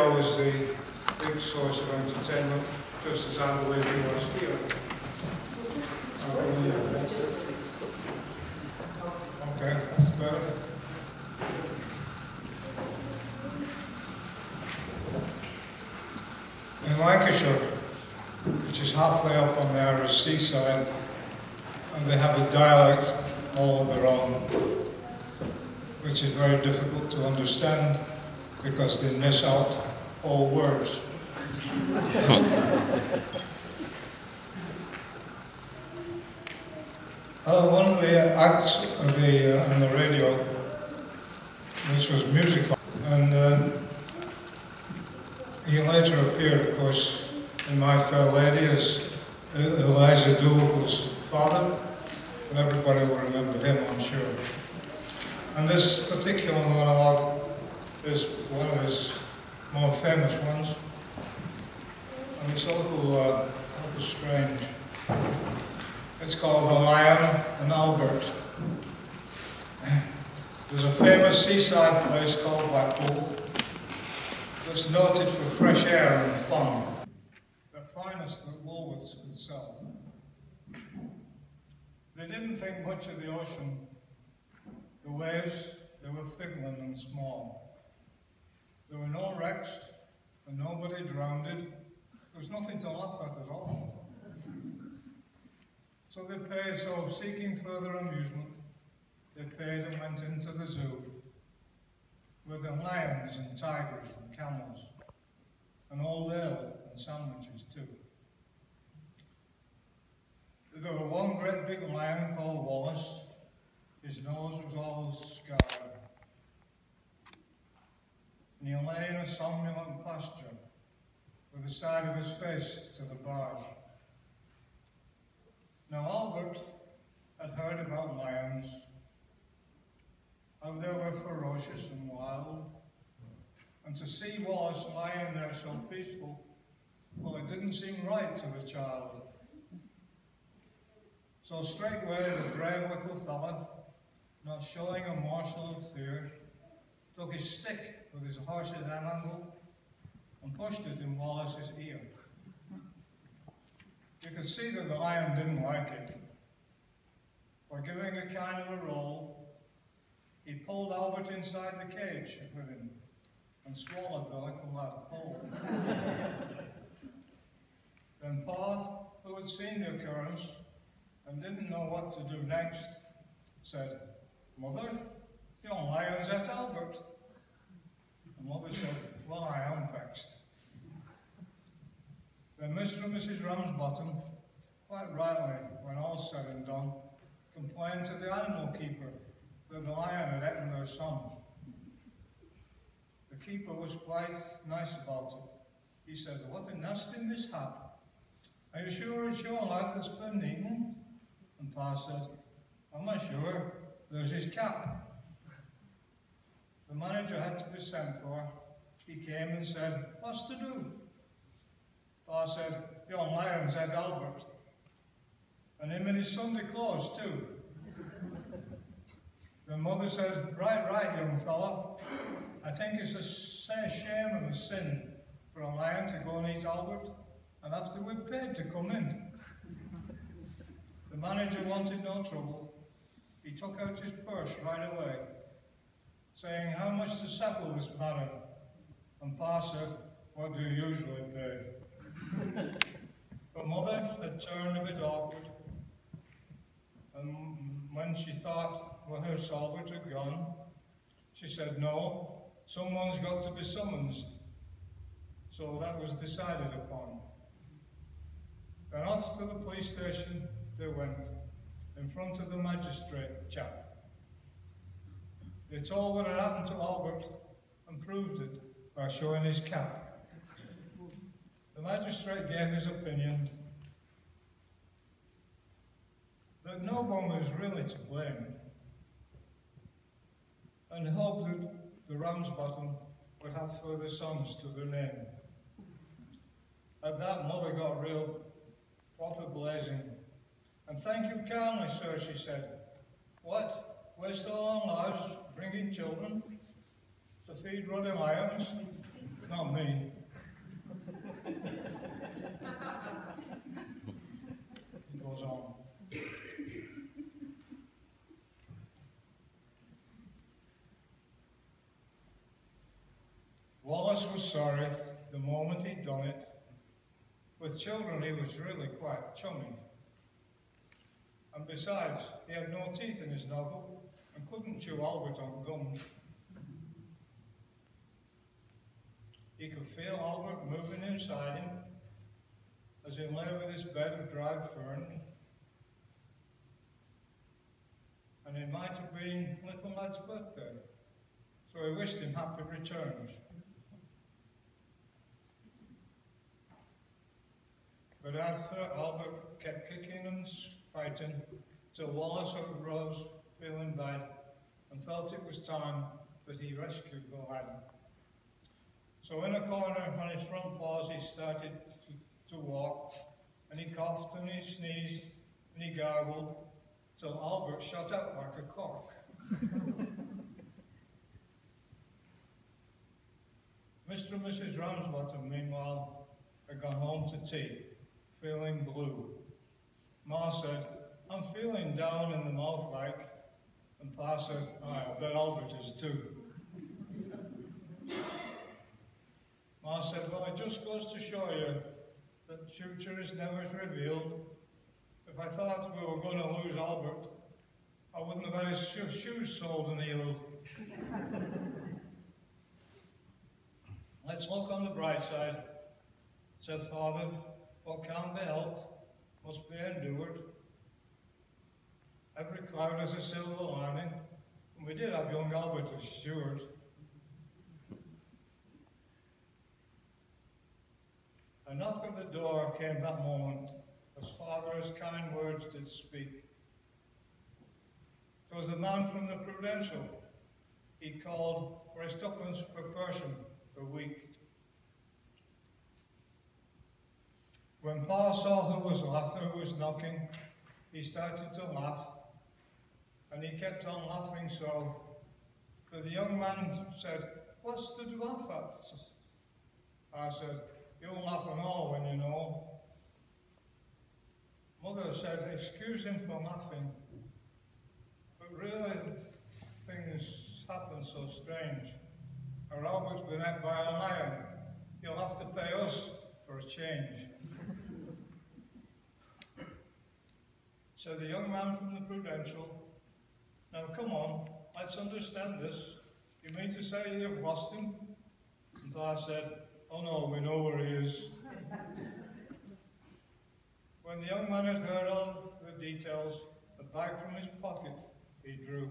radio was the big source of entertainment, just as I believe it was here. Okay, that's better. In Lancashire, which is halfway up on the Irish seaside, and they have a dialect all of their own, which is very difficult to understand because they miss out all words. One of the acts of on the radio, which was musical, and he later appeared, of course, in My Fair Lady as Eliza Doolittle's father, and everybody will remember him, I'm sure. And this particular monologue is one of his more famous ones, and it's a little strange. It's called The Lion and Albert. There's a famous seaside place called Blackpool that's noted for fresh air and fun, the finest that Woolworths could sell. They didn't think much of the ocean. The waves, they were fiddling and small. There were no wrecks, and nobody drowned. There was nothing to laugh at all. So they paid, so seeking further amusement, they paid and went into the zoo with the lions and tigers and camels, and old ale and sandwiches too. There was one great big lion called Wallace. His nose was all scarred, and he lay in a somnolent pasture with the side of his face to the barge. Now Albert had heard about lions, how they were ferocious and wild, and to see Wallace lying there so peaceful, well, it didn't seem right to the child. So straightway the brave little fella, not showing a morsel of fear, took his stick with his horse's handle and pushed it in Wallace's ear. You could see that the lion didn't like it. For giving a kind of a roll, he pulled Albert inside the cage with him and swallowed the little lad whole. Then Pa, who had seen the occurrence and didn't know what to do next, said, "Mother, yon lion's at Albert." And Mother said, "Well, I am vexed." Then Mr. and Mrs. Ramsbottom, quite rightly, when all's said and done, complained to the animal keeper that the lion had eaten their son. The keeper was quite nice about it. He said, "What a nasty mishap. Are you sure it's your lad that's been eaten?" And Pa said, "I'm not sure. There's his cap." The manager had to be sent for. He came and said, "What's to do?" Pa said, "Yon lion's Ed Albert. And him in his Sunday clothes too." The mother said, right, young fella. I think it's a shame and a sin for a lion to go and eat Albert, and after we've paid to come in." The manager wanted no trouble. He took out his purse right away, saying how much to settle this matter. And Pa said, "What do you usually pay?" But Mother had turned a bit awkward, and when she thought, well, her Albert had gone, she said, "No, someone's got to be summoned." So that was decided upon. Then off to the police station they went, in front of the magistrate chap. They told what had happened to Albert and proved it by showing his cap. The magistrate gave his opinion that no one was really to blame, and hoped that the Ramsbottom would have further sons to their name. At that, Mother got real proper blazing. "And thank you kindly, sir," she said. "What, waste all our lives bringing children to feed ruddy lions? Not me. It goes on. Wallace was sorry the moment he'd done it. With children he was really quite chummy. And besides, he had no teeth in his novel and couldn't chew Albert on gum. He could feel Albert moving inside him as he lay with his bed of dried fern. And it might have been little lad's birthday, so he wished him happy returns. But after Albert kept kicking and fighting till Wallace arose feeling bad and felt it was time that he rescued the lad. So in a corner on his front paws he started to walk, and he coughed and he sneezed and he gargled till Albert shot out like a cock. Mr. and Mrs. Ramsbottom, meanwhile, had gone home to tea, feeling blue. Ma said, "I'm feeling down in the mouth like," and Pa said, "I bet Albert is too." Ma said, "Well, it just goes to show you that the future is never revealed. If I thought we were going to lose Albert, I wouldn't have had his shoes sold and healed." "Let's look on the bright side," said Father. "What can't be helped must be endured. Every cloud has a silver lining, and we did have young Albert as steward." A knock at the door came that moment, as Father's kind words did speak. It was the man from the Prudential. He called for his tuppence per person per week. When Pa saw who was knocking, he started to laugh, and he kept on laughing so that the young man said, "What's to laugh at?" I said, "You'll laugh and all when you know." Mother said, "Excuse him for laughing, but really things happen so strange. Or Albert's been ate by a lion. You'll have to pay us for a change." Said the young man from the Prudential, "Now come on, let's understand this. You mean to say you've lost him?" And Pa said, "Oh no, we know where he is." When the young man had heard all the details, a bag from his pocket he drew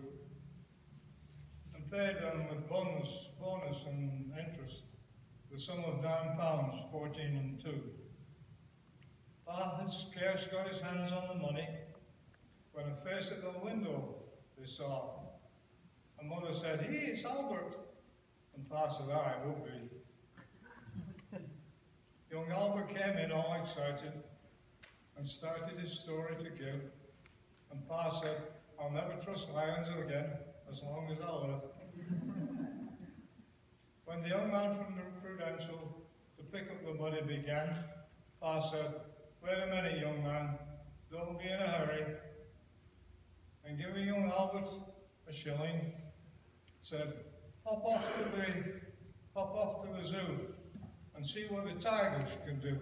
and paid them with bonus and interest, the sum of £9, 14 and 2. Pa had scarce got his hands on the money when a face at the window they saw. And Mother said, "Hey, it's Albert." And Pa said, "Aye, it will be." Young Albert came in all excited and started his story to give. And Pa said, "I'll never trust lions again as long as I live." When the young man from the Prudential to pick up the money began, Pa said, "Wait a minute, young man, don't be in a hurry." And giving young Albert a shilling, said, Pop off to the zoo and see what the tigers can do."